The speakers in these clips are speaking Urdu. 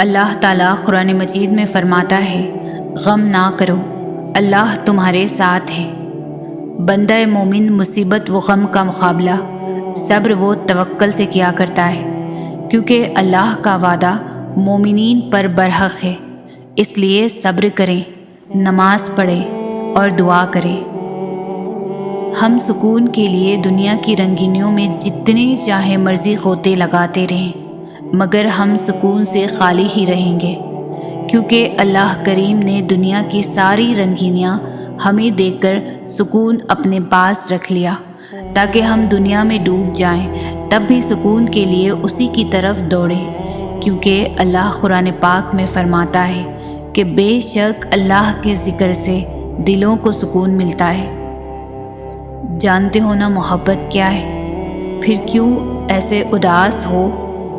اللہ تعالیٰ قرآن مجید میں فرماتا ہے، غم نہ کرو، اللہ تمہارے ساتھ ہے۔ بندہ مومن مصیبت و غم کا مقابلہ صبر و توکل سے کیا کرتا ہے، کیونکہ اللہ کا وعدہ مومنین پر برحق ہے۔ اس لیے صبر کریں، نماز پڑھیں اور دعا کریں۔ ہم سکون کے لیے دنیا کی رنگینیوں میں جتنے چاہے مرضی غوطے لگاتے رہیں، مگر ہم سکون سے خالی ہی رہیں گے، کیونکہ اللہ کریم نے دنیا کی ساری رنگینیاں ہمیں دے کر سکون اپنے پاس رکھ لیا، تاکہ ہم دنیا میں ڈوب جائیں تب بھی سکون کے لیے اسی کی طرف دوڑیں، کیونکہ اللہ قرآن پاک میں فرماتا ہے کہ بے شک اللہ کے ذکر سے دلوں کو سکون ملتا ہے۔ جانتے ہو نا محبت کیا ہے؟ پھر کیوں ایسے اداس ہو؟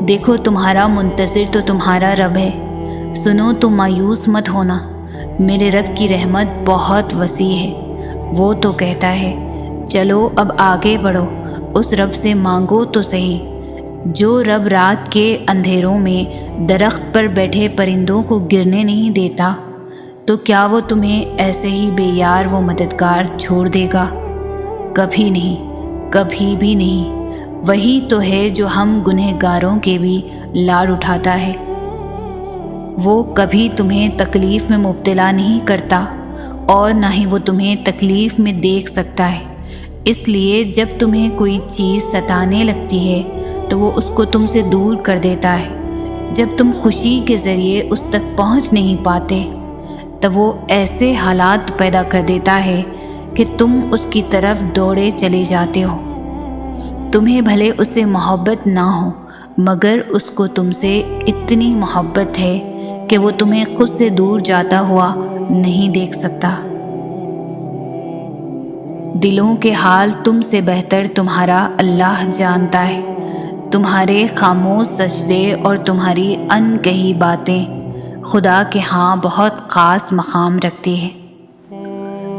دیکھو تمہارا منتظر تو تمہارا رب ہے۔ سنو تم مایوس مت ہونا، میرے رب کی رحمت بہت وسیع ہے۔ وہ تو کہتا ہے چلو اب آگے بڑھو، اس رب سے مانگو تو صحیح، جو رب رات کے اندھیروں میں درخت پر بیٹھے پرندوں کو گرنے نہیں دیتا، تو کیا وہ تمہیں ایسے ہی بے یار و مددگار چھوڑ دے گا؟ کبھی نہیں، کبھی بھی نہیں۔ وہی تو ہے جو ہم گنہگاروں کے بھی لاڑ اٹھاتا ہے۔ وہ کبھی تمہیں تکلیف میں مبتلا نہیں کرتا، اور نہ ہی وہ تمہیں تکلیف میں دیکھ سکتا ہے۔ اس لیے جب تمہیں کوئی چیز ستانے لگتی ہے تو وہ اس کو تم سے دور کر دیتا ہے۔ جب تم خوشی کے ذریعے اس تک پہنچ نہیں پاتے، تب وہ ایسے حالات پیدا کر دیتا ہے کہ تم اس کی طرف دوڑے چلے جاتے ہو۔ تمہیں بھلے اس سے محبت نہ ہو، مگر اس کو تم سے اتنی محبت ہے کہ وہ تمہیں خود سے دور جاتا ہوا نہیں دیکھ سکتا۔ دلوں کے حال تم سے بہتر تمہارا اللہ جانتا ہے۔ تمہارے خاموش سجدے اور تمہاری ان کہی باتیں خدا کے ہاں بہت خاص مقام رکھتی ہے۔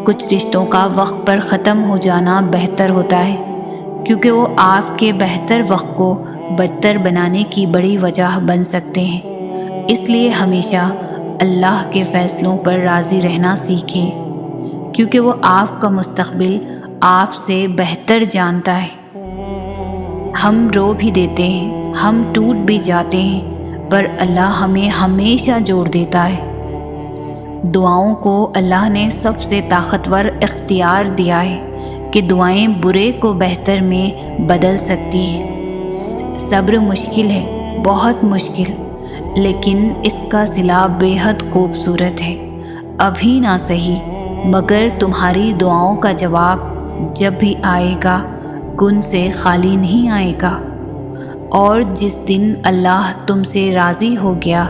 کچھ رشتوں کا وقت پر ختم ہو جانا بہتر ہوتا ہے، کیونکہ وہ آپ کے بہتر وقت کو بدتر بنانے کی بڑی وجہ بن سکتے ہیں۔ اس لیے ہمیشہ اللہ کے فیصلوں پر راضی رہنا سیکھیں، کیونکہ وہ آپ کا مستقبل آپ سے بہتر جانتا ہے۔ ہم رو بھی دیتے ہیں، ہم ٹوٹ بھی جاتے ہیں، پر اللہ ہمیں ہمیشہ جوڑ دیتا ہے۔ دعاؤں کو اللہ نے سب سے طاقتور اختیار دیا ہے کہ دعائیں برے کو بہتر میں بدل سکتی ہیں۔ صبر مشکل ہے، بہت مشکل، لیکن اس کا صلہ بے حد خوبصورت ہے۔ ابھی نہ صحیح، مگر تمہاری دعاؤں کا جواب جب بھی آئے گا کن سے خالی نہیں آئے گا۔ اور جس دن اللہ تم سے راضی ہو گیا،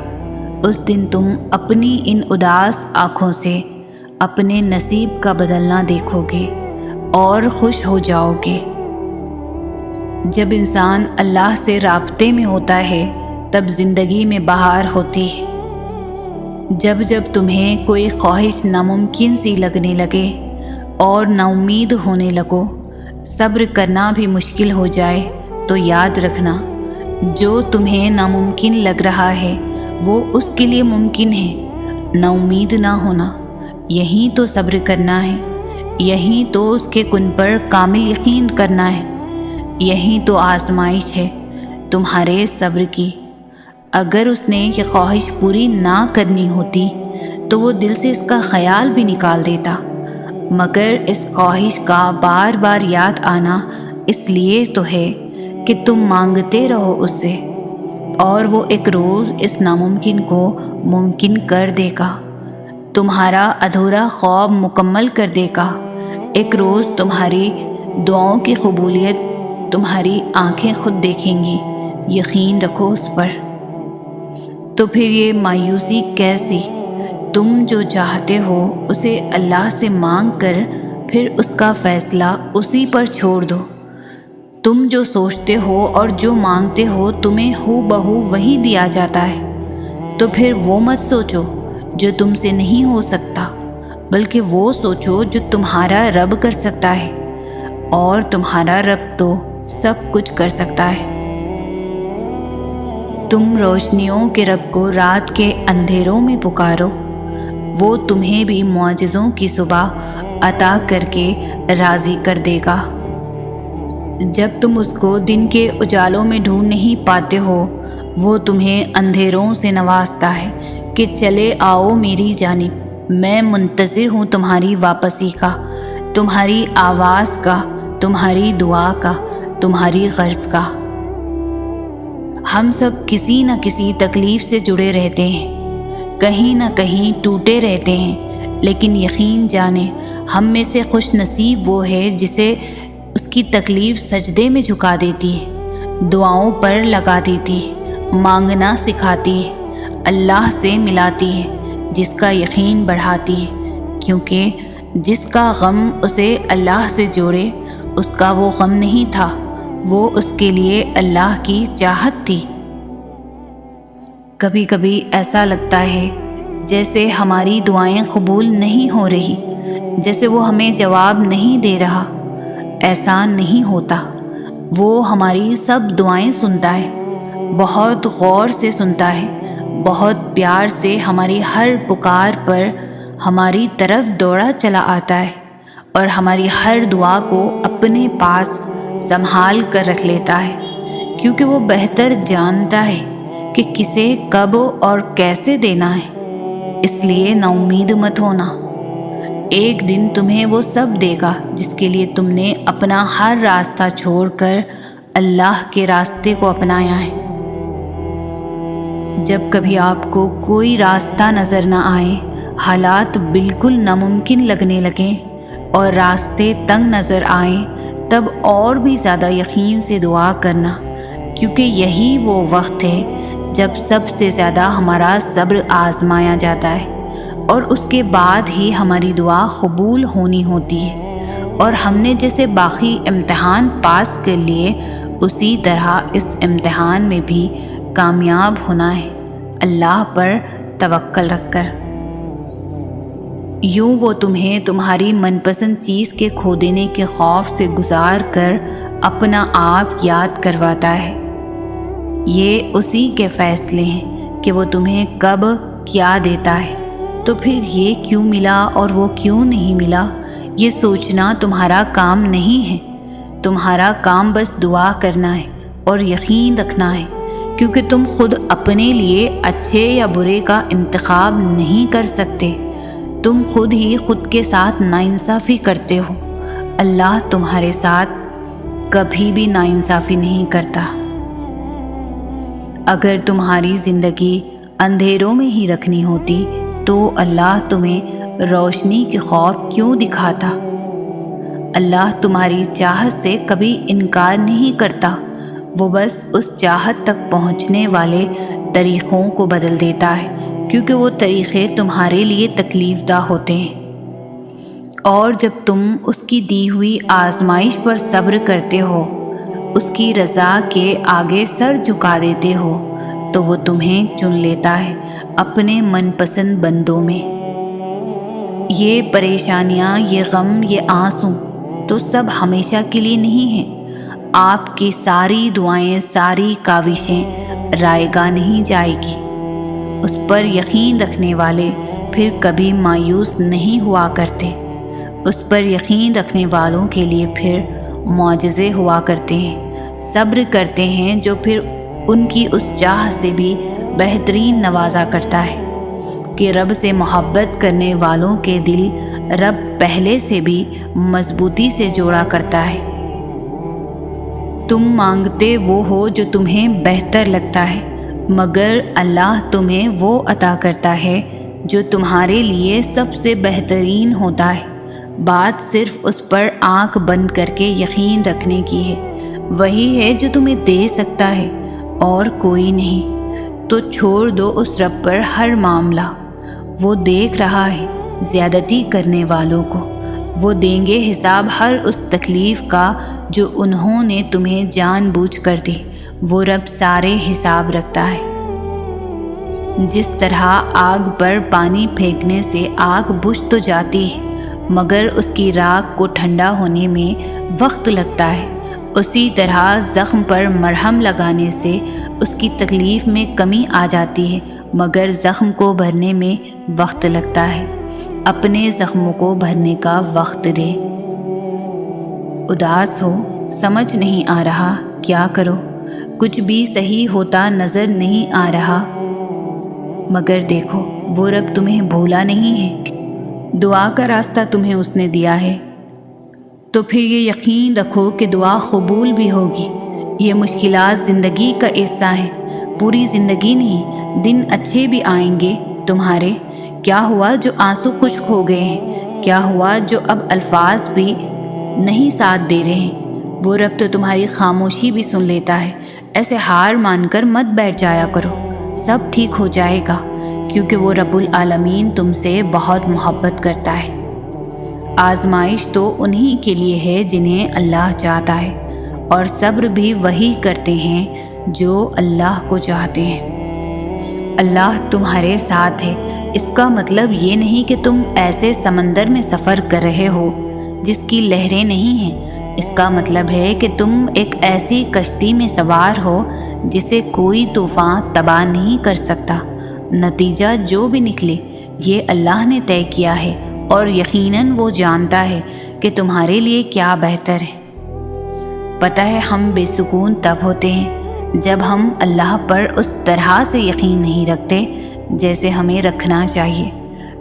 اس دن تم اپنی ان اداس آنکھوں سے اپنے نصیب کا بدلنا دیکھو گے اور خوش ہو جاؤ گے۔ جب انسان اللہ سے رابطے میں ہوتا ہے تب زندگی میں بہار ہوتی ہے۔ جب جب تمہیں کوئی خواہش ناممکن سی لگنے لگے اور نا امید ہونے لگو، صبر کرنا بھی مشکل ہو جائے، تو یاد رکھنا جو تمہیں ناممکن لگ رہا ہے وہ اس کے لیے ممکن ہے۔ نا امید نہ ہونا، یہی تو صبر کرنا ہے، یہی تو اس کے کن پر کامل یقین کرنا ہے، یہی تو آزمائش ہے تمہارے صبر کی۔ اگر اس نے یہ خواہش پوری نہ کرنی ہوتی تو وہ دل سے اس کا خیال بھی نکال دیتا، مگر اس خواہش کا بار بار یاد آنا اس لیے تو ہے کہ تم مانگتے رہو اس سے، اور وہ ایک روز اس ناممکن کو ممکن کر دے گا، تمہارا ادھورا خواب مکمل کر دے گا۔ ایک روز تمہاری دعاؤں کی قبولیت تمہاری آنکھیں خود دیکھیں گی، یقین رکھو اس پر۔ تو پھر یہ مایوسی کیسی؟ تم جو چاہتے ہو اسے اللہ سے مانگ کر پھر اس کا فیصلہ اسی پر چھوڑ دو۔ تم جو سوچتے ہو اور جو مانگتے ہو تمہیں ہو بہو وہی دیا جاتا ہے۔ تو پھر وہ مت سوچو جو تم سے نہیں ہو سکتا، بلکہ وہ سوچو جو تمہارا رب کر سکتا ہے، اور تمہارا رب تو سب کچھ کر سکتا ہے۔ تم روشنیوں کے رب کو رات کے اندھیروں میں پکارو، وہ تمہیں بھی معجزوں کی صبح عطا کر کے راضی کر دے گا۔ جب تم اس کو دن کے اجالوں میں ڈھونڈ نہیں پاتے ہو، وہ تمہیں اندھیروں سے نوازتا ہے کہ چلے آؤ میری جانب، میں منتظر ہوں تمہاری واپسی کا، تمہاری آواز کا، تمہاری دعا کا، تمہاری غرض کا۔ ہم سب کسی نہ کسی تکلیف سے جڑے رہتے ہیں، کہیں نہ کہیں ٹوٹے رہتے ہیں، لیکن یقین جانیں ہم میں سے خوش نصیب وہ ہے جسے اس کی تکلیف سجدے میں جھکا دیتی ہے، دعاؤں پر لگا دیتی ہے، مانگنا سکھاتی ہے، اللہ سے ملاتی ہے، جس کا یقین بڑھاتی ہے، کیونکہ جس کا غم اسے اللہ سے جوڑے اس کا وہ غم نہیں تھا، وہ اس کے لیے اللہ کی چاہت تھی۔ کبھی کبھی ایسا لگتا ہے جیسے ہماری دعائیں قبول نہیں ہو رہی، جیسے وہ ہمیں جواب نہیں دے رہا۔ ایسا نہیں ہوتا، وہ ہماری سب دعائیں سنتا ہے، بہت غور سے سنتا ہے، بہت پیار سے ہماری ہر پکار پر ہماری طرف دوڑا چلا آتا ہے، اور ہماری ہر دعا کو اپنے پاس سنبھال کر رکھ لیتا ہے، کیونکہ وہ بہتر جانتا ہے کہ کسے کب اور کیسے دینا ہے۔ اس لیے نا امید مت ہونا، ایک دن تمہیں وہ سب دے گا جس کے لیے تم نے اپنا ہر راستہ چھوڑ کر اللہ کے راستے کو اپنایا ہے۔ جب کبھی آپ کو کوئی راستہ نظر نہ آئے، حالات بالکل ناممکن لگنے لگیں اور راستے تنگ نظر آئیں، تب اور بھی زیادہ یقین سے دعا کرنا، کیونکہ یہی وہ وقت ہے جب سب سے زیادہ ہمارا صبر آزمایا جاتا ہے، اور اس کے بعد ہی ہماری دعا قبول ہونی ہوتی ہے، اور ہم نے جیسے باقی امتحان پاس کر لیے اسی طرح اس امتحان میں بھی کامیاب ہونا ہے، اللہ پر توکل رکھ کر۔ یوں وہ تمہیں تمہاری من پسند چیز کے کھو دینے کے خوف سے گزار کر اپنا آپ یاد کرواتا ہے۔ یہ اسی کے فیصلے ہیں کہ وہ تمہیں کب کیا دیتا ہے، تو پھر یہ کیوں ملا اور وہ کیوں نہیں ملا، یہ سوچنا تمہارا کام نہیں ہے۔ تمہارا کام بس دعا کرنا ہے اور یقین رکھنا ہے، کیونکہ تم خود اپنے لیے اچھے یا برے کا انتخاب نہیں کر سکتے، تم خود ہی خود کے ساتھ ناانصافی کرتے ہو۔ اللہ تمہارے ساتھ کبھی بھی ناانصافی نہیں کرتا۔ اگر تمہاری زندگی اندھیروں میں ہی رکھنی ہوتی تو اللہ تمہیں روشنی کے خواب کیوں دکھاتا؟ اللہ تمہاری چاہت سے کبھی انکار نہیں کرتا، وہ بس اس چاہت تک پہنچنے والے طریقوں کو بدل دیتا ہے، کیونکہ وہ طریقے تمہارے لیے تکلیف دہ ہوتے ہیں۔ اور جب تم اس کی دی ہوئی آزمائش پر صبر کرتے ہو، اس کی رضا کے آگے سر جھکا دیتے ہو، تو وہ تمہیں چن لیتا ہے اپنے من پسند بندوں میں۔ یہ پریشانیاں، یہ غم، یہ آنسو تو سب ہمیشہ کے لیے نہیں ہیں۔ آپ کی ساری دعائیں، ساری کاوشیں رائے گاہ نہیں جائے گی۔ اس پر یقین رکھنے والے پھر کبھی مایوس نہیں ہوا کرتے، اس پر یقین رکھنے والوں کے لیے پھر معجزے ہوا کرتے ہیں، صبر کرتے ہیں جو پھر ان کی اس چاہ سے بھی بہترین نوازا کرتا ہے کہ رب سے محبت کرنے والوں کے دل رب پہلے سے بھی مضبوطی سے جوڑا کرتا ہے۔ تم مانگتے وہ ہو جو تمہیں بہتر لگتا ہے، مگر اللہ تمہیں وہ عطا کرتا ہے جو تمہارے لیے سب سے بہترین ہوتا ہے۔ بات صرف اس پر آنکھ بند کر کے یقین رکھنے کی ہے، وہی ہے جو تمہیں دے سکتا ہے اور کوئی نہیں۔ تو چھوڑ دو اس رب پر ہر معاملہ، وہ دیکھ رہا ہے زیادتی کرنے والوں کو، وہ دیں گے حساب ہر اس تکلیف کا جو انہوں نے تمہیں جان بوجھ کر دی۔ وہ رب سارے حساب رکھتا ہے۔ جس طرح آگ پر پانی پھینکنے سے آگ بجھ تو جاتی ہے، مگر اس کی راکھ کو ٹھنڈا ہونے میں وقت لگتا ہے، اسی طرح زخم پر مرہم لگانے سے اس کی تکلیف میں کمی آ جاتی ہے، مگر زخم کو بھرنے میں وقت لگتا ہے۔ اپنے زخموں کو بھرنے کا وقت دے۔ اداس ہو، سمجھ نہیں آ رہا کیا کرو، کچھ بھی صحیح ہوتا نظر نہیں آ رہا، مگر دیکھو وہ رب تمہیں بھولا نہیں ہے، دعا کا راستہ تمہیں اس نے دیا ہے، تو پھر یہ یقین رکھو کہ دعا قبول بھی ہوگی۔ یہ مشکلات زندگی کا حصہ ہیں، پوری زندگی نہیں، دن اچھے بھی آئیں گے تمہارے۔ کیا ہوا جو آنسو خشک ہو گئے ہیں؟ کیا ہوا جو اب الفاظ بھی نہیں ساتھ دے رہے ہیں؟ وہ رب تو تمہاری خاموشی بھی سن لیتا ہے۔ ایسے ہار مان کر مت بیٹھ جایا کرو، سب ٹھیک ہو جائے گا، کیونکہ وہ رب العالمین تم سے بہت محبت کرتا ہے۔ آزمائش تو انہی کے لیے ہے جنہیں اللہ چاہتا ہے، اور صبر بھی وہی کرتے ہیں جو اللہ کو چاہتے ہیں۔ اللہ تمہارے ساتھ ہے، اس کا مطلب یہ نہیں کہ تم ایسے سمندر میں سفر کر رہے ہو جس کی لہریں نہیں ہیں، اس کا مطلب ہے کہ تم ایک ایسی کشتی میں سوار ہو جسے کوئی طوفان تباہ نہیں کر سکتا۔ نتیجہ جو بھی نکلے یہ اللہ نے طے کیا ہے، اور یقیناً وہ جانتا ہے کہ تمہارے لیے کیا بہتر ہے۔ پتہ ہے ہم بے سکون تب ہوتے ہیں جب ہم اللہ پر اس طرح سے یقین نہیں رکھتے جیسے ہمیں رکھنا چاہیے۔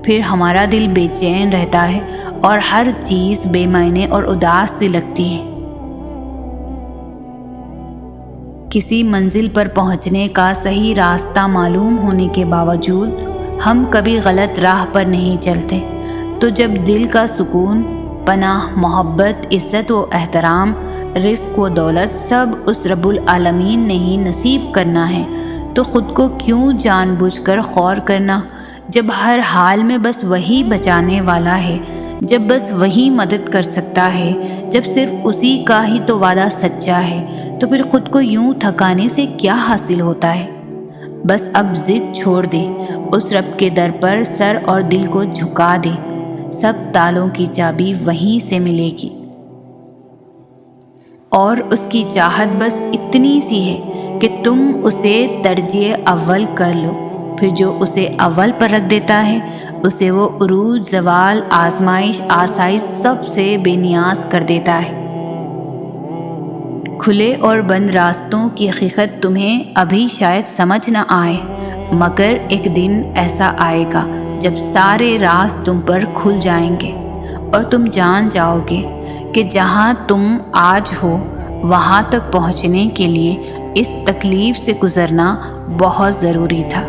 پھر ہمارا دل بے چین رہتا ہے اور ہر چیز بے معنی اور اداس سی لگتی ہے۔ کسی منزل پر پہنچنے کا صحیح راستہ معلوم ہونے کے باوجود ہم کبھی غلط راہ پر نہیں چلتے، تو جب دل کا سکون، پناہ، محبت، عزت و احترام، رزق و دولت سب اس رب العالمین نے ہی نصیب کرنا ہے، تو خود کو کیوں جان بوجھ کر خور کرنا؟ جب ہر حال میں بس وہی بچانے والا ہے، جب بس وہی مدد کر سکتا ہے، جب صرف اسی کا ہی تو وعدہ سچا ہے، تو پھر خود کو یوں تھکانے سے کیا حاصل ہوتا ہے؟ بس اب ضد چھوڑ دے، اس رب کے در پر سر اور دل کو جھکا دے، سب تالوں کی چابی وہیں سے ملے گی۔ اور اس کی چاہت بس اتنی سی ہے کہ تم اسے ترجیح اول کر لو، پھر جو اسے اول پر رکھ دیتا ہے اسے وہ عروج، زوال، آزمائش، آسائش سب سے بے نیاز کر دیتا ہے۔ کھلے اور بند راستوں کی حقیقت تمہیں ابھی شاید سمجھ نہ آئے، مگر ایک دن ایسا آئے گا جب سارے راز تم پر کھل جائیں گے اور تم جان جاؤ گے کہ جہاں تم آج ہو وہاں تک پہنچنے کے لیے اس تکلیف سے گزرنا بہت ضروری تھا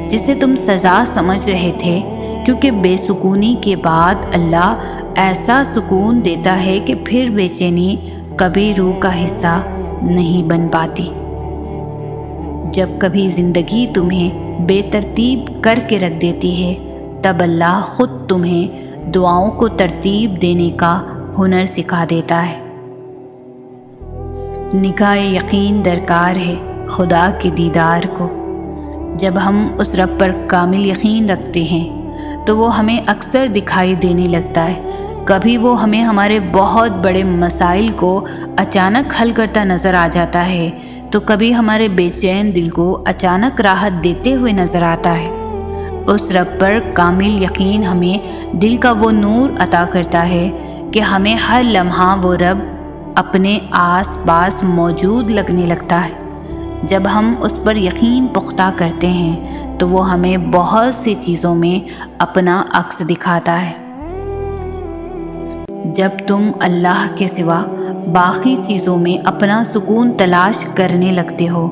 جسے تم سزا سمجھ رہے تھے، کیونکہ بے سکونی کے بعد اللہ ایسا سکون دیتا ہے کہ پھر بے چینی کبھی روح کا حصہ نہیں بن پاتی۔ جب کبھی زندگی تمہیں بے ترتیب کر کے رکھ دیتی ہے تب اللہ خود تمہیں دعاؤں کو ترتیب دینے کا ہنر سکھا دیتا ہے۔ نگاہ یقین درکار ہے خدا کے دیدار کو۔ جب ہم اس رب پر کامل یقین رکھتے ہیں تو وہ ہمیں اکثر دکھائی دینے لگتا ہے۔ کبھی وہ ہمیں ہمارے بہت بڑے مسائل کو اچانک حل کرتا نظر آ جاتا ہے، تو کبھی ہمارے بے چین دل کو اچانک راحت دیتے ہوئے نظر آتا ہے۔ اس رب پر کامل یقین ہمیں دل کا وہ نور عطا کرتا ہے کہ ہمیں ہر لمحہ وہ رب اپنے آس پاس موجود لگنے لگتا ہے۔ جب ہم اس پر یقین پختہ کرتے ہیں تو وہ ہمیں بہت سی چیزوں میں اپنا عکس دکھاتا ہے۔ جب تم اللہ کے سوا باقی چیزوں میں اپنا سکون تلاش کرنے لگتے ہو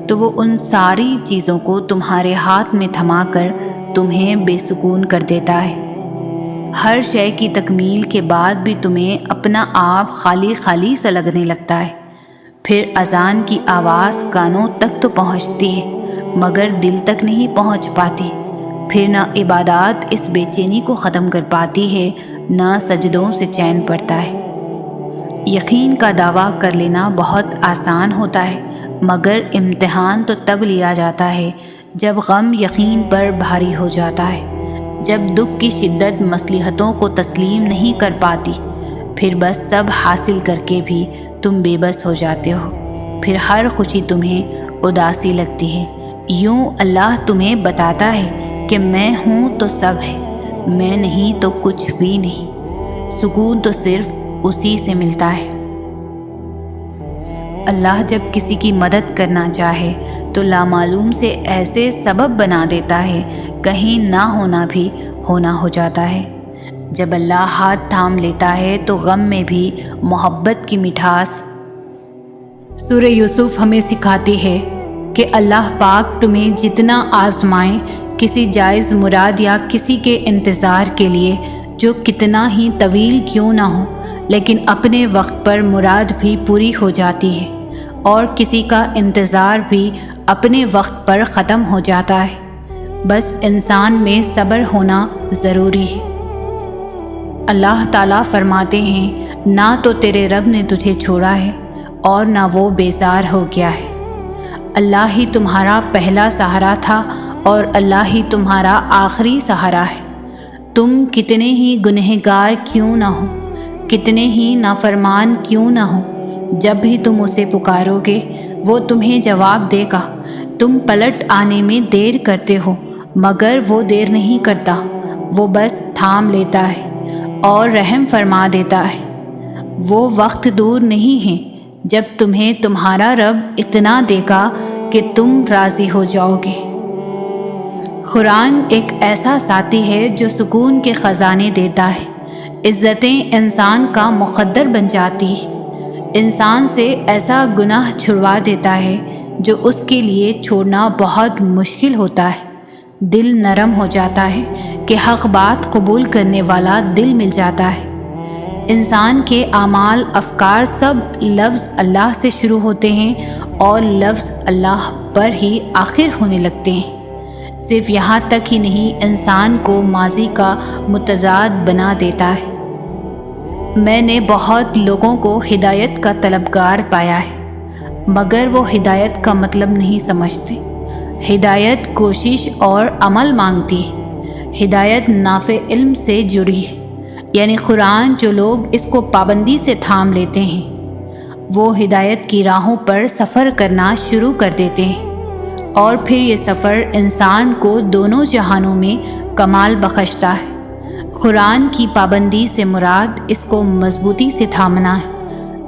تو وہ ان ساری چیزوں کو تمہارے ہاتھ میں تھما کر تمہیں بے سکون کر دیتا ہے۔ ہر شے کی تکمیل کے بعد بھی تمہیں اپنا آپ خالی خالی سا لگنے لگتا ہے۔ پھر اذان کی آواز کانوں تک تو پہنچتی ہے مگر دل تک نہیں پہنچ پاتی۔ پھر نہ عبادات اس بے چینی کو ختم کر پاتی ہے، نہ سجدوں سے چین پڑتا ہے۔ یقین کا دعویٰ کر لینا بہت آسان ہوتا ہے، مگر امتحان تو تب لیا جاتا ہے جب غم یقین پر بھاری ہو جاتا ہے، جب دکھ کی شدت مصلحتوں کو تسلیم نہیں کر پاتی۔ پھر بس سب حاصل کر کے بھی تم بے بس ہو جاتے ہو۔ پھر ہر خوشی تمہیں اداسی لگتی ہے۔ یوں اللہ تمہیں بتاتا ہے کہ میں ہوں تو سب ہے، میں نہیں تو کچھ بھی نہیں۔ سکون تو صرف اسی سے ملتا ہے۔ اللہ جب کسی کی مدد کرنا چاہے تو لامعلوم سے ایسے سبب بنا دیتا ہے، کہیں نہ ہونا بھی ہونا ہو جاتا ہے۔ جب اللہ ہاتھ تھام لیتا ہے تو غم میں بھی محبت کی مٹھاس۔ سورہ یوسف ہمیں سکھاتی ہے کہ اللہ پاک تمہیں جتنا آزمائیں، کسی جائز مراد یا کسی کے انتظار کے لیے جو کتنا ہی طویل کیوں نہ ہو، لیکن اپنے وقت پر مراد بھی پوری ہو جاتی ہے، اور کسی کا انتظار بھی اپنے وقت پر ختم ہو جاتا ہے۔ بس انسان میں صبر ہونا ضروری ہے۔ اللہ تعالیٰ فرماتے ہیں، نہ تو تیرے رب نے تجھے چھوڑا ہے اور نہ وہ بیزار ہو گیا ہے۔ اللہ ہی تمہارا پہلا سہارا تھا اور اللہ ہی تمہارا آخری سہارا ہے۔ تم کتنے ہی گنہگار کیوں نہ ہو، کتنے ہی نافرمان کیوں نہ ہو، جب بھی تم اسے پکارو گے وہ تمہیں جواب دے گا۔ تم پلٹ آنے میں دیر کرتے ہو مگر وہ دیر نہیں کرتا، وہ بس تھام لیتا ہے اور رحم فرما دیتا ہے۔ وہ وقت دور نہیں ہے جب تمہیں تمہارا رب اتنا دے گا کہ تم راضی ہو جاؤ گے۔ قرآن ایک ایسا ساتھی ہے جو سکون کے خزانے دیتا ہے۔ عزتیں انسان کا مقدر بن جاتی، انسان سے ایسا گناہ چھڑوا دیتا ہے جو اس کے لیے چھوڑنا بہت مشکل ہوتا ہے۔ دل نرم ہو جاتا ہے کہ حق بات قبول کرنے والا دل مل جاتا ہے۔ انسان کے اعمال، افکار سب لفظ اللہ سے شروع ہوتے ہیں اور لفظ اللہ پر ہی آخر ہونے لگتے ہیں۔ صرف یہاں تک ہی نہیں، انسان کو ماضی کا متضاد بنا دیتا ہے۔ میں نے بہت لوگوں کو ہدایت کا طلبگار پایا ہے مگر وہ ہدایت کا مطلب نہیں سمجھتے۔ ہدایت کوشش اور عمل مانگتی ہے۔ ہدایت نافع علم سے جڑی ہے، یعنی قرآن جو لوگ اس کو پابندی سے تھام لیتے ہیں وہ ہدایت کی راہوں پر سفر کرنا شروع کر دیتے ہیں، اور پھر یہ سفر انسان کو دونوں جہانوں میں کمال بخشتا ہے۔ قرآن کی پابندی سے مراد اس کو مضبوطی سے تھامنا ہے،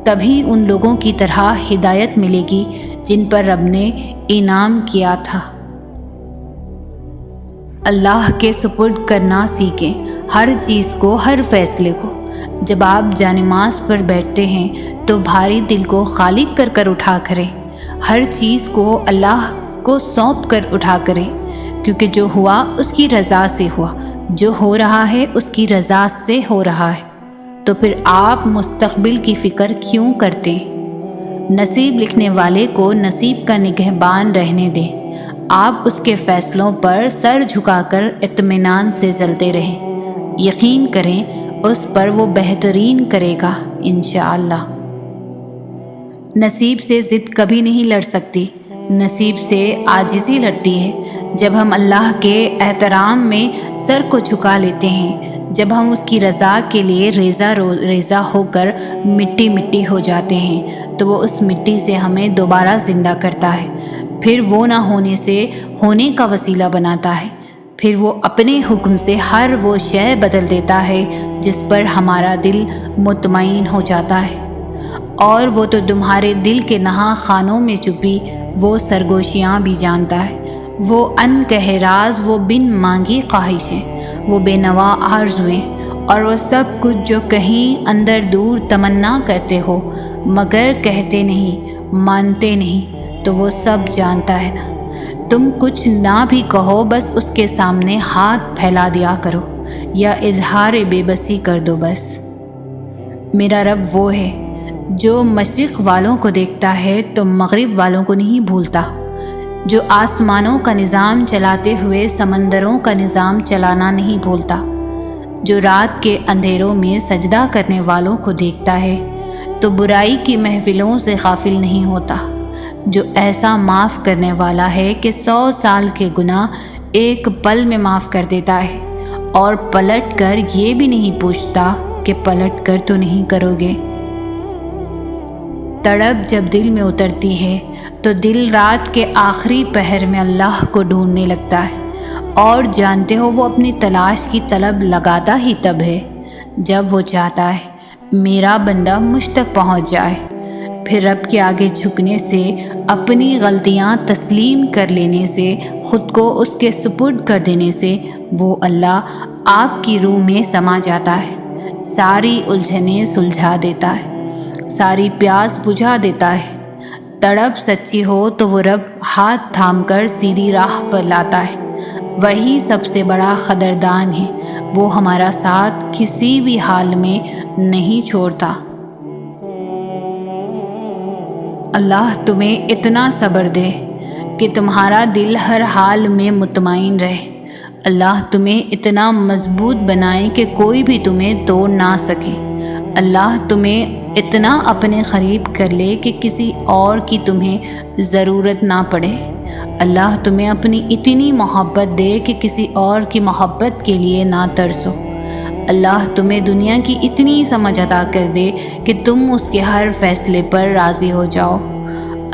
تبھی ان لوگوں کی طرح ہدایت ملے گی جن پر رب نے انعام کیا تھا۔ اللہ کے سپرد کرنا سیکھیں، ہر چیز کو، ہر فیصلے کو۔ جب آپ جانماز پر بیٹھتے ہیں تو بھاری دل کو خالق کر کر اٹھا کریں، ہر چیز کو اللہ کو سونپ کر اٹھا کریں، کیونکہ جو ہوا اس کی رضا سے ہوا، جو ہو رہا ہے اس کی رضا سے ہو رہا ہے۔ تو پھر آپ مستقبل کی فکر کیوں کرتے ہیں؟ نصیب لکھنے والے کو نصیب کا نگہبان رہنے دیں، آپ اس کے فیصلوں پر سر جھکا کر اطمینان سے چلتے رہیں، یقین کریں اس پر وہ بہترین کرے گا انشاءاللہ۔ نصیب سے ضد کبھی نہیں لڑ سکتی، نصیب سے عاجزی لڑتی ہے۔ جب ہم اللہ کے احترام میں سر کو جھکا لیتے ہیں، جب ہم اس کی رضا کے لیے ریزہ ہو کر مٹی مٹی ہو جاتے ہیں تو وہ اس مٹی سے ہمیں دوبارہ زندہ کرتا ہے، پھر وہ نہ ہونے سے ہونے کا وسیلہ بناتا ہے، پھر وہ اپنے حکم سے ہر وہ شے بدل دیتا ہے جس پر ہمارا دل مطمئن ہو جاتا ہے۔ اور وہ تو تمہارے دل کے نہاں خانوں میں چھپی وہ سرگوشیاں بھی جانتا ہے، وہ ان کہے راز، وہ بن مانگی خواہشیں، وہ بے نوا آرزویں، اور وہ سب کچھ جو کہیں اندر دور تمنا کرتے ہو مگر کہتے نہیں، مانتے نہیں، تو وہ سب جانتا ہے نا۔ تم کچھ نہ بھی کہو، بس اس کے سامنے ہاتھ پھیلا دیا کرو یا اظہار بے بسی کر دو بس۔ میرا رب وہ ہے جو مشرق والوں کو دیکھتا ہے تو مغرب والوں کو نہیں بھولتا، جو آسمانوں کا نظام چلاتے ہوئے سمندروں کا نظام چلانا نہیں بھولتا، جو رات کے اندھیروں میں سجدہ کرنے والوں کو دیکھتا ہے تو برائی کی محفلوں سے غافل نہیں ہوتا، جو ایسا معاف کرنے والا ہے کہ 100 سال کے گناہ ایک پل میں معاف کر دیتا ہے، اور پلٹ کر یہ بھی نہیں پوچھتا کہ پلٹ کر تو نہیں کرو گے۔ تڑپ جب دل میں اترتی ہے تو دل رات کے آخری پہر میں اللہ کو ڈھونڈنے لگتا ہے، اور جانتے ہو وہ اپنی تلاش کی طلب لگاتا ہی تب ہے جب وہ چاہتا ہے میرا بندہ مجھ تک پہنچ جائے۔ پھر رب کے آگے جھکنے سے، اپنی غلطیاں تسلیم کر لینے سے، خود کو اس کے سپرد کر دینے سے وہ اللہ آپ کی روح میں سما جاتا ہے، ساری الجھنیں سلجھا دیتا ہے، ساری پیاس بجھا دیتا ہے۔ تڑپ سچی ہو تو وہ رب ہاتھ تھام کر سیدھی راہ پر لاتا ہے، وہی سب سے بڑا قدردان ہے، وہ ہمارا ساتھ کسی بھی حال میں نہیں چھوڑتا۔ اللہ تمہیں اتنا صبر دے کہ تمہارا دل ہر حال میں مطمئن رہے۔ اللہ تمہیں اتنا مضبوط بنائے کہ کوئی بھی تمہیں توڑ نہ سکے۔ اللہ تمہیں اتنا اپنے قریب کر لے کہ کسی اور کی تمہیں ضرورت نہ پڑے۔ اللہ تمہیں اپنی اتنی محبت دے کہ کسی اور کی محبت کے لیے نہ ترسو۔ اللہ تمہیں دنیا کی اتنی سمجھ عطا کر دے کہ تم اس کے ہر فیصلے پر راضی ہو جاؤ۔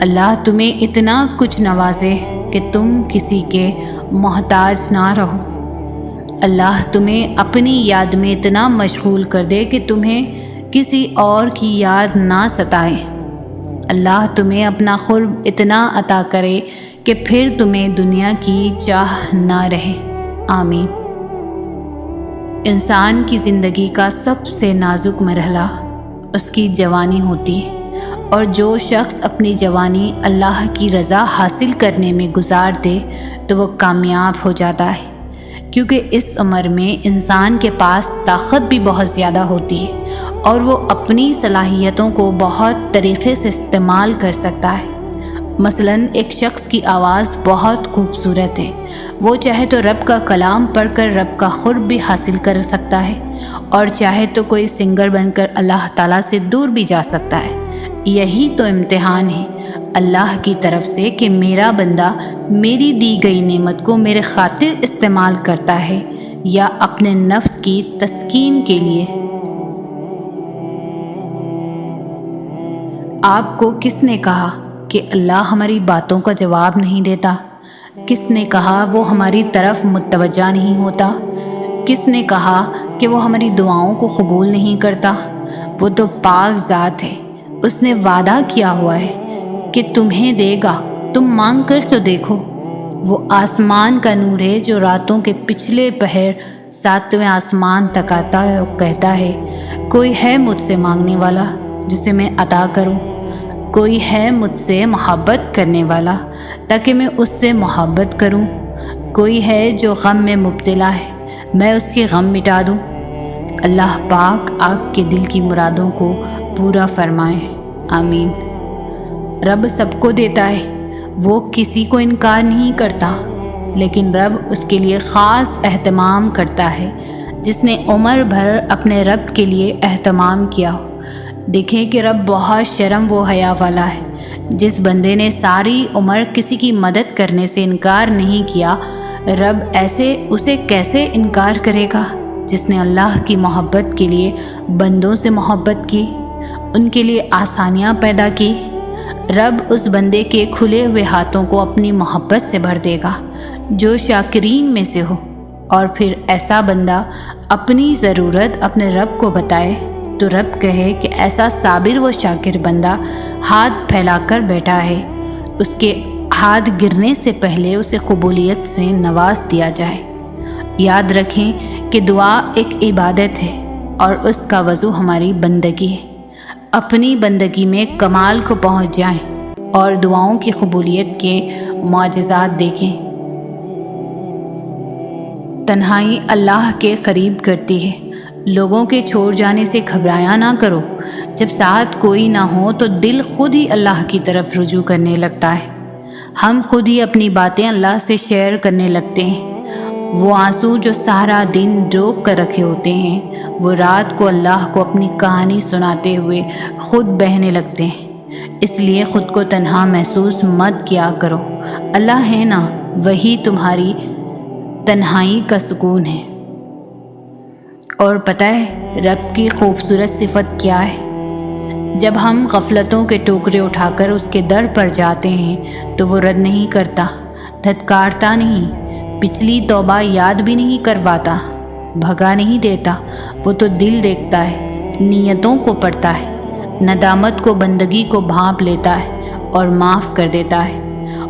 اللہ تمہیں اتنا کچھ نوازے کہ تم کسی کے محتاج نہ رہو۔ اللہ تمہیں اپنی یاد میں اتنا مشغول کر دے کہ تمہیں کسی اور کی یاد نہ ستائے۔ اللہ تمہیں اپنا قرب اتنا عطا کرے کہ پھر تمہیں دنیا کی چاہ نہ رہے۔ آمین۔ انسان کی زندگی کا سب سے نازک مرحلہ اس کی جوانی ہوتی ہے، اور جو شخص اپنی جوانی اللہ کی رضا حاصل کرنے میں گزار دے تو وہ کامیاب ہو جاتا ہے، کیونکہ اس عمر میں انسان کے پاس طاقت بھی بہت زیادہ ہوتی ہے اور وہ اپنی صلاحیتوں کو بہت طریقے سے استعمال کر سکتا ہے۔ مثلاً ایک شخص کی آواز بہت خوبصورت ہے، وہ چاہے تو رب کا کلام پڑھ کر رب کا قرب بھی حاصل کر سکتا ہے، اور چاہے تو کوئی سنگر بن کر اللہ تعالیٰ سے دور بھی جا سکتا ہے۔ یہی تو امتحان ہے اللہ کی طرف سے کہ میرا بندہ میری دی گئی نعمت کو میرے خاطر استعمال کرتا ہے یا اپنے نفس کی تسکین کے لیے۔ آپ کو کس نے کہا کہ اللہ ہماری باتوں کا جواب نہیں دیتا؟ کس نے کہا وہ ہماری طرف متوجہ نہیں ہوتا؟ کس نے کہا کہ وہ ہماری دعاؤں کو قبول نہیں کرتا؟ وہ تو پاک ذات ہے، اس نے وعدہ کیا ہوا ہے کہ تمہیں دے گا، تم مانگ کر تو دیکھو۔ وہ آسمان کا نور ہے جو راتوں کے پچھلے پہر ساتویں آسمان تک آتا ہے اور کہتا ہے کوئی ہے مجھ سے مانگنے والا جسے میں عطا کروں، کوئی ہے مجھ سے محبت کرنے والا تاکہ میں اس سے محبت کروں، کوئی ہے جو غم میں مبتلا ہے میں اس کے غم مٹا دوں۔ اللہ پاک آپ کے دل کی مرادوں کو پورا فرمائے۔ آمین۔ رب سب کو دیتا ہے، وہ کسی کو انکار نہیں کرتا، لیکن رب اس کے لیے خاص اہتمام کرتا ہے جس نے عمر بھر اپنے رب کے لیے اہتمام کیا ہو۔ دیکھیں کہ رب بہت شرم و حیا والا ہے۔ جس بندے نے ساری عمر کسی کی مدد کرنے سے انکار نہیں کیا، رب ایسے اسے کیسے انکار کرے گا جس نے اللہ کی محبت کے لیے بندوں سے محبت کی، ان کے لیے آسانیاں پیدا کی۔ رب اس بندے کے کھلے ہوئے ہاتھوں کو اپنی محبت سے بھر دے گا جو شاکرین میں سے ہو، اور پھر ایسا بندہ اپنی ضرورت اپنے رب کو بتائے تو رب کہے کہ ایسا صابر و شاکر بندہ ہاتھ پھیلا کر بیٹھا ہے، اس کے ہاتھ گرنے سے پہلے اسے قبولیت سے نواز دیا جائے۔ یاد رکھیں کہ دعا ایک عبادت ہے اور اس کا وضو ہماری بندگی ہے۔ اپنی بندگی میں کمال کو پہنچ جائیں اور دعاؤں کی قبولیت کے معجزات دیکھیں۔ تنہائی اللہ کے قریب کرتی ہے۔ لوگوں کے چھوڑ جانے سے گھبرایا نہ کرو۔ جب ساتھ کوئی نہ ہو تو دل خود ہی اللہ کی طرف رجوع کرنے لگتا ہے۔ ہم خود ہی اپنی باتیں اللہ سے شیئر کرنے لگتے ہیں۔ وہ آنسو جو سارا دن روک کر رکھے ہوتے ہیں، وہ رات کو اللہ کو اپنی کہانی سناتے ہوئے خود بہنے لگتے ہیں۔ اس لیے خود کو تنہا محسوس مت کیا کرو، اللہ ہے نا، وہی تمہاری تنہائی کا سکون ہے۔ اور پتہ ہے رب کی خوبصورت صفت کیا ہے؟ جب ہم غفلتوں کے ٹوکرے اٹھا کر اس کے در پر جاتے ہیں تو وہ رد نہیں کرتا، دھتکارتا نہیں، پچھلی توبہ یاد بھی نہیں کرواتا، بھگا نہیں دیتا۔ وہ تو دل دیکھتا ہے، نیتوں کو پڑھتا ہے، ندامت کو، بندگی کو بھانپ لیتا ہے اور معاف کر دیتا ہے۔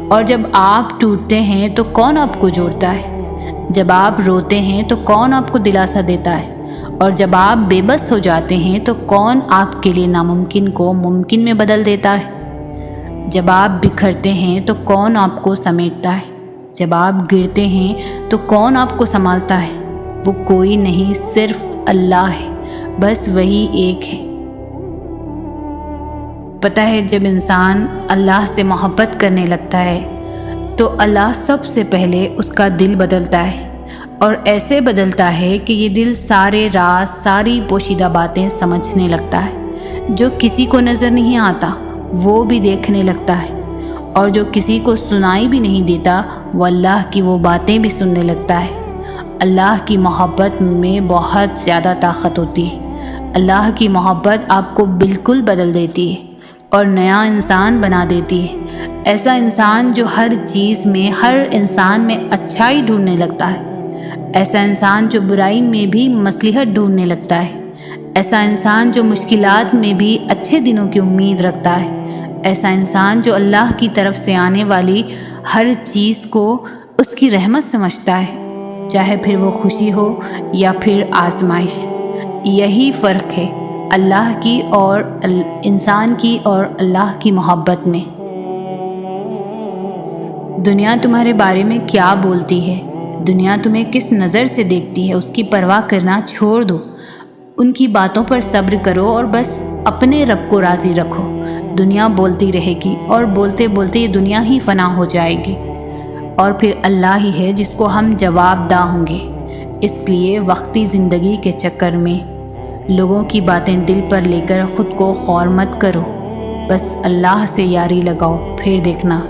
اور جب آپ ٹوٹتے ہیں تو کون آپ کو جوڑتا ہے؟ جب آپ روتے ہیں تو کون آپ کو دلاسا دیتا ہے؟ اور جب آپ بے بس ہو جاتے ہیں تو کون آپ کے لیے ناممکن کو ممکن میں بدل دیتا ہے؟ جب آپ بکھرتے ہیں تو کون آپ کو سمیٹتا ہے؟ جب آپ گرتے ہیں تو کون آپ کو سنبھالتا ہے؟ وہ کوئی نہیں، صرف اللہ ہے، بس وہی ایک ہے۔ پتہ ہے، جب انسان اللہ سے محبت کرنے لگتا ہے تو اللہ سب سے پہلے اس کا دل بدلتا ہے، اور ایسے بدلتا ہے کہ یہ دل سارے راز، ساری پوشیدہ باتیں سمجھنے لگتا ہے۔ جو کسی کو نظر نہیں آتا وہ بھی دیکھنے لگتا ہے، اور جو کسی کو سنائی بھی نہیں دیتا وہ اللہ کی وہ باتیں بھی سننے لگتا ہے۔ اللہ کی محبت میں بہت زیادہ طاقت ہوتی ہے۔ اللہ کی محبت آپ کو بالکل بدل دیتی ہے اور نیا انسان بنا دیتی ہے۔ ایسا انسان جو ہر چیز میں، ہر انسان میں اچھائی ڈھونڈنے لگتا ہے۔ ایسا انسان جو برائی میں بھی مصلحت ڈھونڈنے لگتا ہے۔ ایسا انسان جو مشکلات میں بھی اچھے دنوں کی امید رکھتا ہے۔ ایسا انسان جو اللہ کی طرف سے آنے والی ہر چیز کو اس کی رحمت سمجھتا ہے، چاہے پھر وہ خوشی ہو یا پھر آزمائش۔ یہی فرق ہے اللہ کی اور انسان کی اور اللہ کی محبت میں۔ دنیا تمہارے بارے میں کیا بولتی ہے، دنیا تمہیں کس نظر سے دیکھتی ہے، اس کی پرواہ کرنا چھوڑ دو۔ ان کی باتوں پر صبر کرو اور بس اپنے رب کو راضی رکھو۔ دنیا بولتی رہے گی اور بولتے بولتے یہ دنیا ہی فنا ہو جائے گی، اور پھر اللہ ہی ہے جس کو ہم جواب دہ ہوں گے۔ اس لیے وقتی زندگی کے چکر میں لوگوں کی باتیں دل پر لے کر خود کو خور مت کرو، بس اللہ سے یاری لگاؤ، پھر دیکھنا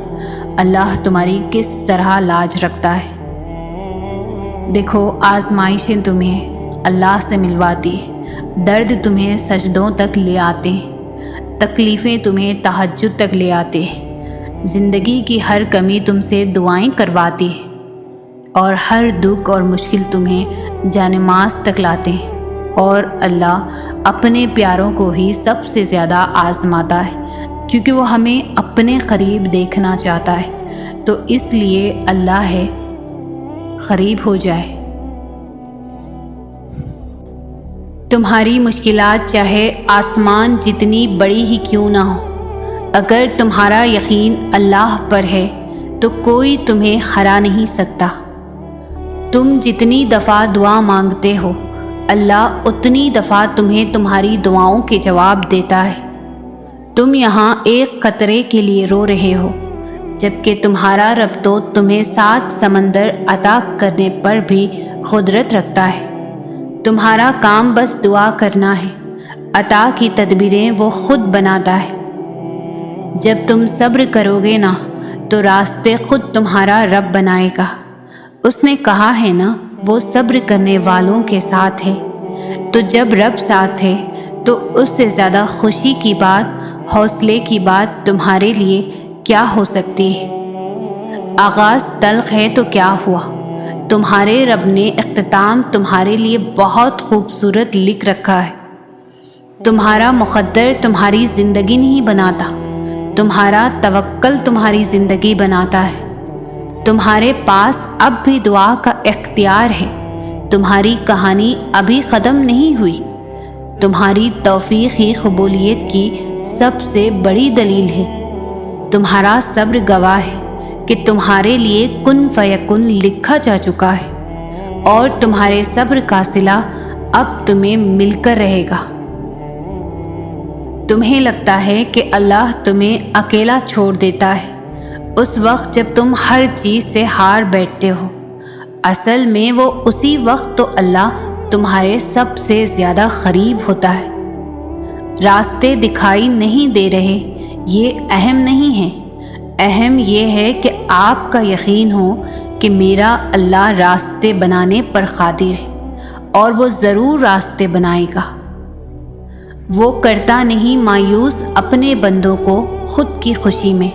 اللہ تمہاری کس طرح لاج رکھتا ہے۔ دیکھو، آزمائشیں تمہیں اللہ سے ملواتی ہیں، درد تمہیں سجدوں تک لے آتے ہیں، تکلیفیں تمہیں تہجد تک لے آتے ہیں، زندگی کی ہر کمی تم سے دعائیں کرواتی ہے، اور ہر دکھ اور مشکل تمہیں جانماز تک لاتے ہیں۔ اور اللہ اپنے پیاروں کو ہی سب سے زیادہ آزماتا ہے، کیونکہ وہ ہمیں اپنے قریب دیکھنا چاہتا ہے، تو اس لیے اللہ ہے قریب ہو جائے۔ تمہاری مشکلات چاہے آسمان جتنی بڑی ہی کیوں نہ ہو، اگر تمہارا یقین اللہ پر ہے تو کوئی تمہیں ہرا نہیں سکتا۔ تم جتنی دفعہ دعا مانگتے ہو، اللہ اتنی دفعہ تمہیں تمہاری دعاؤں کے جواب دیتا ہے۔ تم یہاں ایک قطرے کے لیے رو رہے ہو، جبکہ تمہارا رب تو تمہیں 7 سمندر عطا کرنے پر بھی قدرت رکھتا ہے۔ تمہارا کام بس دعا کرنا ہے، عطا کی تدبیریں وہ خود بناتا ہے۔ جب تم صبر کرو گے نا تو راستے خود تمہارا رب بنائے گا۔ اس نے کہا ہے نا، وہ صبر کرنے والوں کے ساتھ ہے۔ تو جب رب ساتھ ہے تو اس سے زیادہ خوشی کی بات، حوصلے کی بات تمہارے لیے کیا ہو سکتی ہے؟ آغاز تلخ ہے تو کیا ہوا، تمہارے رب نے اختتام تمہارے لیے بہت خوبصورت لکھ رکھا ہے۔ تمہارا مقدر تمہاری زندگی نہیں بناتا، تمہارا توکل تمہاری زندگی بناتا ہے۔ تمہارے پاس اب بھی دعا کا اختیار ہے، تمہاری کہانی ابھی ختم نہیں ہوئی۔ تمہاری توفیق ہی قبولیت کی سب سے بڑی دلیل ہے۔ تمہارا صبر گواہ ہے کہ تمہارے لیے کن فیکن لکھا جا چکا ہے، اور تمہارے صبر کا صلہ اب تمہیں مل کر رہے گا۔ تمہیں لگتا ہے کہ اللہ تمہیں اکیلا چھوڑ دیتا ہے اس وقت جب تم ہر چیز سے ہار بیٹھتے ہو۔ اصل میں وہ اسی وقت تو اللہ تمہارے سب سے زیادہ قریب ہوتا ہے۔ راستے دکھائی نہیں دے رہے، یہ اہم نہیں ہے، اہم یہ ہے کہ آپ کا یقین ہو کہ میرا اللہ راستے بنانے پر قادر ہے، اور وہ ضرور راستے بنائے گا۔ وہ کرتا نہیں مایوس اپنے بندوں کو خود کی خوشی میں،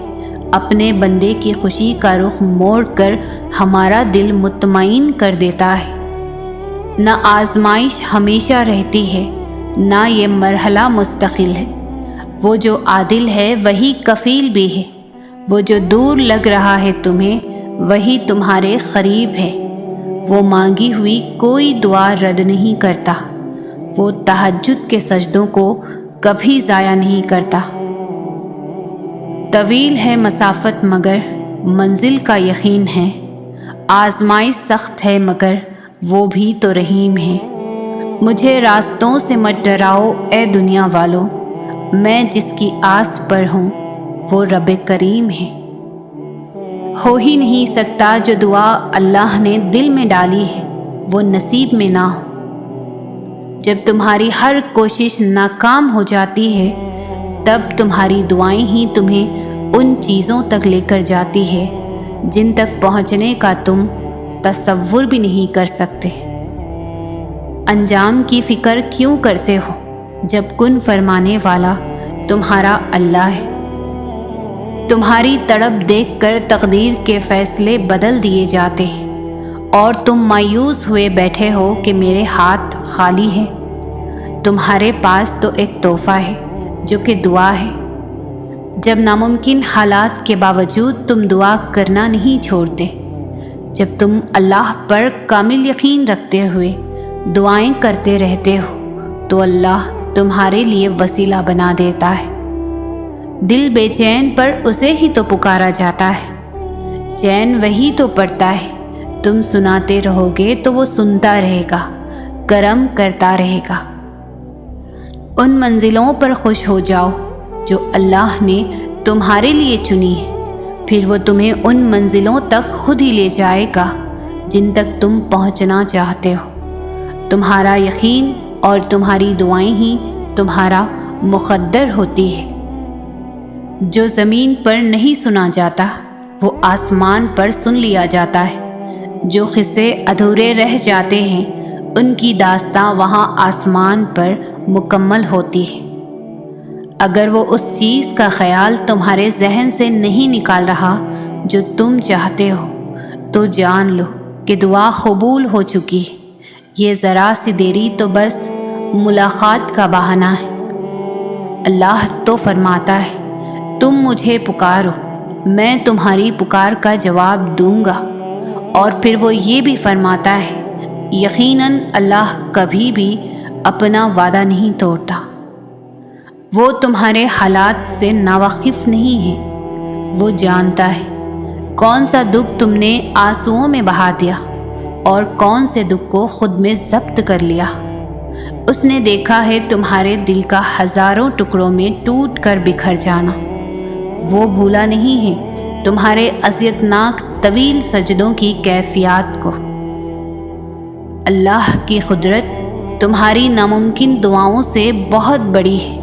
اپنے بندے کی خوشی کا رخ موڑ کر ہمارا دل مطمئن کر دیتا ہے۔ نہ آزمائش ہمیشہ رہتی ہے، نہ یہ مرحلہ مستقل ہے۔ وہ جو عادل ہے وہی کفیل بھی ہے، وہ جو دور لگ رہا ہے تمہیں وہی تمہارے قریب ہے۔ وہ مانگی ہوئی کوئی دعا رد نہیں کرتا، وہ تہجد کے سجدوں کو کبھی ضائع نہیں کرتا۔ طویل ہے مسافت مگر منزل کا یقین ہے، آزمائش سخت ہے مگر وہ بھی تو رحیم ہے۔ مجھے راستوں سے مت ڈراؤ اے دنیا والوں، میں جس کی آس پر ہوں وہ رب کریم ہے۔ ہو ہی نہیں سکتا جو دعا اللہ نے دل میں ڈالی ہے وہ نصیب میں نہ ہو۔ جب تمہاری ہر کوشش ناکام ہو جاتی ہے تب تمہاری دعائیں ہی تمہیں ان چیزوں تک لے کر جاتی ہے جن تک پہنچنے کا تم تصور بھی نہیں کر سکتے۔ انجام کی فکر کیوں کرتے ہو جب کن فرمانے والا تمہارا اللہ ہے؟ تمہاری تڑپ دیکھ کر تقدیر کے فیصلے بدل دیے جاتے ہیں اور تم مایوس ہوئے بیٹھے ہو کہ میرے ہاتھ خالی ہے۔ تمہارے پاس تو ایک تحفہ ہے جو کہ دعا ہے۔ جب ناممکن حالات کے باوجود تم دعا کرنا نہیں چھوڑتے، جب تم اللہ پر کامل یقین رکھتے ہوئے دعائیں کرتے رہتے ہو تو اللہ تمہارے لیے وسیلہ بنا دیتا ہے۔ دل بے چین پر اسے ہی تو پکارا جاتا ہے، چین وہی تو پڑتا ہے۔ تم سناتے رہو گے تو وہ سنتا رہے گا، کرم کرتا رہے گا۔ ان منزلوں پر خوش ہو جاؤ جو اللہ نے تمہارے لیے چنی ہے، پھر وہ تمہیں ان منزلوں تک خود ہی لے جائے گا جن تک تم پہنچنا چاہتے ہو۔ تمہارا یقین اور تمہاری دعائیں ہی تمہارا مقدر ہوتی ہے۔ جو زمین پر نہیں سنا جاتا وہ آسمان پر سن لیا جاتا ہے۔ جو قصے ادھورے رہ جاتے ہیں ان کی داستاں وہاں آسمان پر مکمل ہوتی ہے۔ اگر وہ اس چیز کا خیال تمہارے ذہن سے نہیں نکال رہا جو تم چاہتے ہو تو جان لو کہ دعا قبول ہو چکی ہے۔ یہ ذرا سی دیری تو بس ملاقات کا بہانہ ہے۔ اللہ تو فرماتا ہے تم مجھے پکارو میں تمہاری پکار کا جواب دوں گا، اور پھر وہ یہ بھی فرماتا ہے یقیناً اللہ کبھی بھی اپنا وعدہ نہیں توڑتا۔ وہ تمہارے حالات سے ناواقف نہیں ہے، وہ جانتا ہے کون سا دکھ تم نے آنسوؤں میں بہا دیا اور کون سے دکھ کو خود میں ضبط کر لیا۔ اس نے دیکھا ہے تمہارے دل کا ہزاروں ٹکڑوں میں ٹوٹ کر بکھر جانا، وہ بھولا نہیں ہے تمہارے اذیتناک طویل سجدوں کی کیفیات کو۔ اللہ کی قدرت تمہاری ناممکن دعاؤں سے بہت بڑی ہے،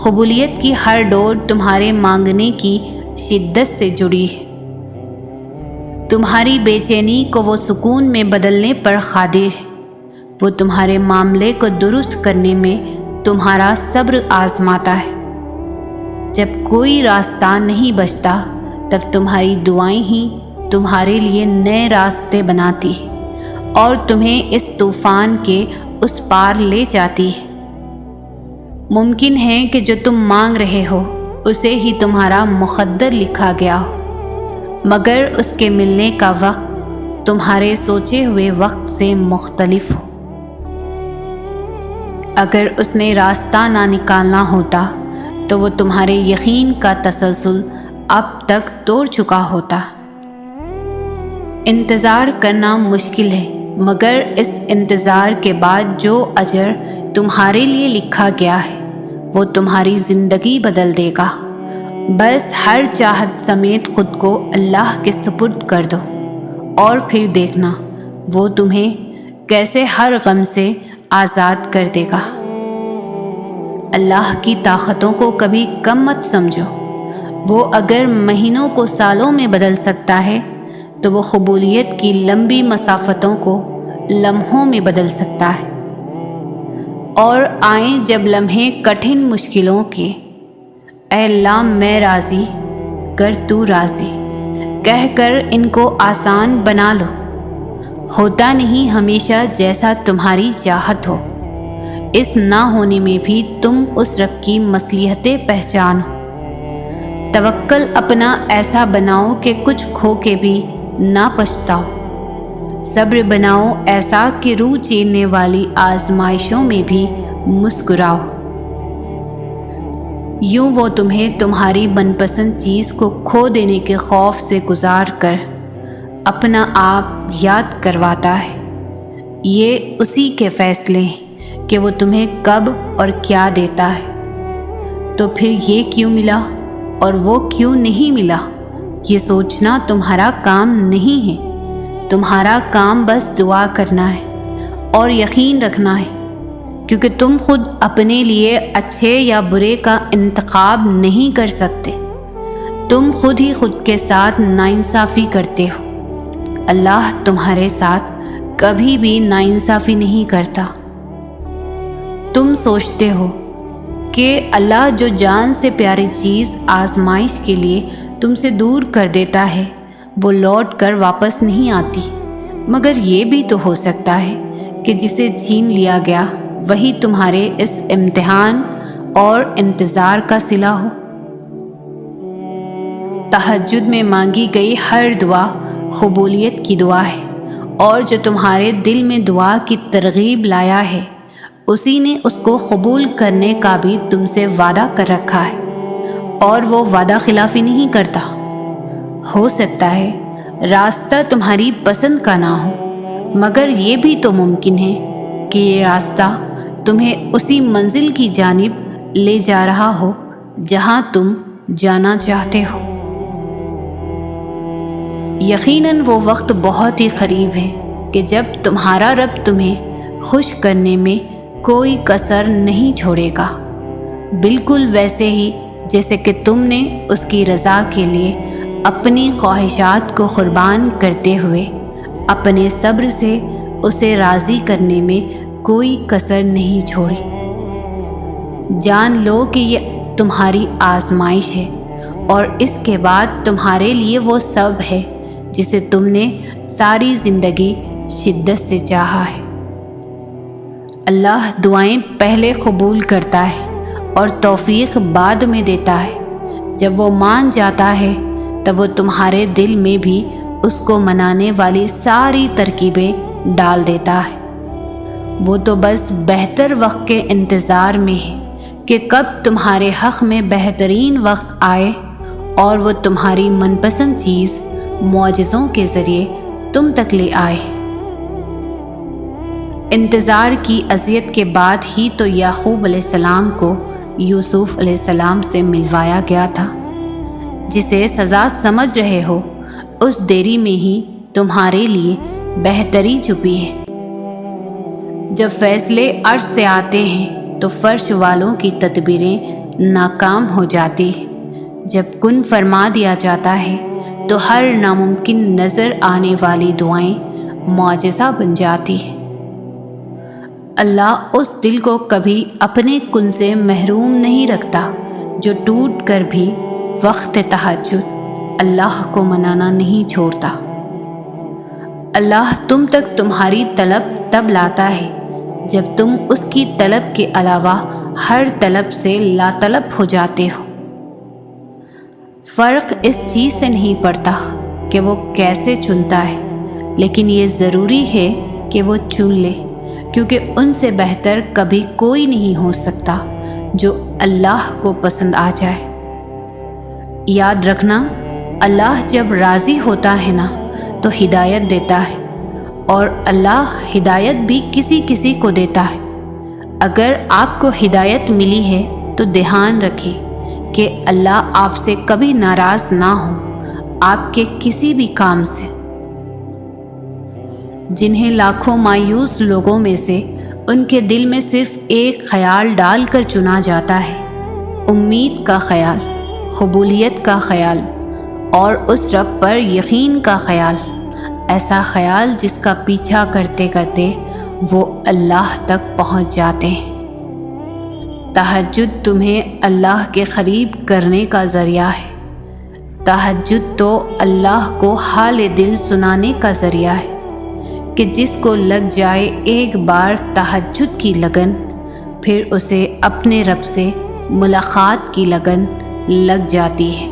قبولیت کی ہر ڈور تمہارے مانگنے کی شدت سے جڑی ہے۔ تمہاری بے چینی کو وہ سکون میں بدلنے پر قادر ہے، وہ تمہارے معاملے کو درست کرنے میں تمہارا صبر آزماتا ہے۔ جب کوئی راستہ نہیں بچتا تب تمہاری دعائیں ہی تمہارے لیے نئے راستے بناتی ہیں اور تمہیں اس طوفان کے اس پار لے جاتی ہے۔ ممکن ہے کہ جو تم مانگ رہے ہو اسے ہی تمہارا مقدر لکھا گیا ہو، مگر اس کے ملنے کا وقت تمہارے سوچے ہوئے وقت سے مختلف ہو۔ اگر اس نے راستہ نہ نکالنا ہوتا تو وہ تمہارے یقین کا تسلسل اب تک توڑ چکا ہوتا۔ انتظار کرنا مشکل ہے، مگر اس انتظار کے بعد جو اجر تمہارے لیے لکھا گیا ہے وہ تمہاری زندگی بدل دے گا۔ بس ہر چاہت سمیت خود کو اللہ کے سپرد کر دو اور پھر دیکھنا وہ تمہیں کیسے ہر غم سے آزاد کر دے گا۔ اللہ کی طاقتوں کو کبھی کم مت سمجھو، وہ اگر مہینوں کو سالوں میں بدل سکتا ہے تو وہ قبولیت کی لمبی مسافتوں کو لمحوں میں بدل سکتا ہے۔ اور آئیں جب لمحے کٹھن مشکلوں کے، اے اللہ میں راضی کر تو راضی، کہہ کر ان کو آسان بنا لو۔ ہوتا نہیں ہمیشہ جیسا تمہاری چاہت ہو، اس نہ ہونے میں بھی تم اس رب کی مصلحتیں پہچانو۔ توکل اپنا ایسا بناؤ کہ کچھ کھو کے بھی نہ پچھتاؤ۔ صبر بناؤ ایسا کہ روح چیرنے والی آزمائشوں میں بھی مسکراؤ۔ یوں وہ تمہیں تمہاری من پسند چیز کو کھو دینے کے خوف سے گزار کر اپنا آپ یاد کرواتا ہے۔ یہ اسی کے فیصلے ہیں کہ وہ تمہیں کب اور کیا دیتا ہے۔ تو پھر یہ کیوں ملا اور وہ کیوں نہیں ملا، یہ سوچنا تمہارا کام نہیں ہے۔ تمہارا کام بس دعا کرنا ہے اور یقین رکھنا ہے، کیونکہ تم خود اپنے لیے اچھے یا برے کا انتخاب نہیں کر سکتے۔ تم خود ہی خود کے ساتھ ناانصافی کرتے ہو۔ اللہ تمہارے ساتھ کبھی بھی ناانصافی نہیں کرتا۔ تم سوچتے ہو کہ اللہ جو جان سے پیاری چیز آزمائش کے لیے تم سے دور کر دیتا ہے وہ لوٹ کر واپس نہیں آتی، مگر یہ بھی تو ہو سکتا ہے کہ جسے چھین لیا گیا وہی تمہارے اس امتحان اور انتظار کا صلہ ہو۔ تہجد میں مانگی گئی ہر دعا قبولیت کی دعا ہے، اور جو تمہارے دل میں دعا کی ترغیب لایا ہے اسی نے اس کو قبول کرنے کا بھی تم سے وعدہ کر رکھا ہے، اور وہ وعدہ خلافی نہیں کرتا۔ ہو سکتا ہے راستہ تمہاری پسند کا نہ ہو، مگر یہ بھی تو ممکن ہے کہ یہ راستہ تمہیں اسی منزل کی جانب لے جا رہا ہو جہاں تم جانا چاہتے ہو۔ یقیناً وہ وقت بہت ہی قریب ہے کہ جب تمہارا رب تمہیں خوش کرنے میں کوئی کسر نہیں چھوڑے گا، بالکل ویسے ہی جیسے کہ تم نے اس کی رضا کے لیے اپنی خواہشات کو قربان کرتے ہوئے اپنے صبر سے اسے راضی کرنے میں کوئی کسر نہیں چھوڑی۔ جان لو کہ یہ تمہاری آزمائش ہے، اور اس کے بعد تمہارے لیے وہ سب ہے جسے تم نے ساری زندگی شدت سے چاہا ہے۔ اللہ دعائیں پہلے قبول کرتا ہے اور توفیق بعد میں دیتا ہے۔ جب وہ مان جاتا ہے تب وہ تمہارے دل میں بھی اس کو منانے والی ساری ترکیبیں ڈال دیتا ہے۔ وہ تو بس بہتر وقت کے انتظار میں ہے کہ کب تمہارے حق میں بہترین وقت آئے اور وہ تمہاری من پسند چیز معجزوں کے ذریعے تم تک لے آئے۔ انتظار کی اذیت کے بعد ہی تو یعقوب علیہ السلام کو یوسف علیہ السلام سے ملوایا گیا تھا۔ جسے سزا سمجھ رہے ہو اس دیری میں ہی تمہارے لیے بہتری چھپی ہے۔ جب فیصلے عرش سے آتے ہیں تو فرش والوں کی تدبیریں ناکام ہو جاتی ہیں۔ جب کن فرما دیا جاتا ہے تو ہر ناممکن نظر آنے والی دعائیں معجزہ بن جاتی ہیں۔ اللہ اس دل کو کبھی اپنے کن سے محروم نہیں رکھتا جو ٹوٹ کر بھی وقت تہجد اللہ کو منانا نہیں چھوڑتا۔ اللہ تم تک تمہاری طلب تب لاتا ہے جب تم اس کی طلب کے علاوہ ہر طلب سے لا طلب ہو جاتے ہو۔ فرق اس چیز سے نہیں پڑتا کہ وہ کیسے چنتا ہے، لیکن یہ ضروری ہے کہ وہ چن لے، کیونکہ ان سے بہتر کبھی کوئی نہیں ہو سکتا جو اللہ کو پسند آ جائے۔ یاد رکھنا، اللہ جب راضی ہوتا ہے نا تو ہدایت دیتا ہے، اور اللہ ہدایت بھی کسی کسی کو دیتا ہے۔ اگر آپ کو ہدایت ملی ہے تو دھیان رکھیں کہ اللہ آپ سے کبھی ناراض نہ ہو آپ کے کسی بھی کام سے۔ جنہیں لاکھوں مایوس لوگوں میں سے ان کے دل میں صرف ایک خیال ڈال کر چنا جاتا ہے، امید کا خیال، قبولیت کا خیال اور اس رب پر یقین کا خیال، ایسا خیال جس کا پیچھا کرتے کرتے وہ اللہ تک پہنچ جاتے ہیں۔ تہجد تمہیں اللہ کے قریب کرنے کا ذریعہ ہے۔ تہجد تو اللہ کو حال دل سنانے کا ذریعہ ہے کہ جس کو لگ جائے ایک بار تہجد کی لگن، پھر اسے اپنے رب سے ملاقات کی لگن لگ جاتی ہے۔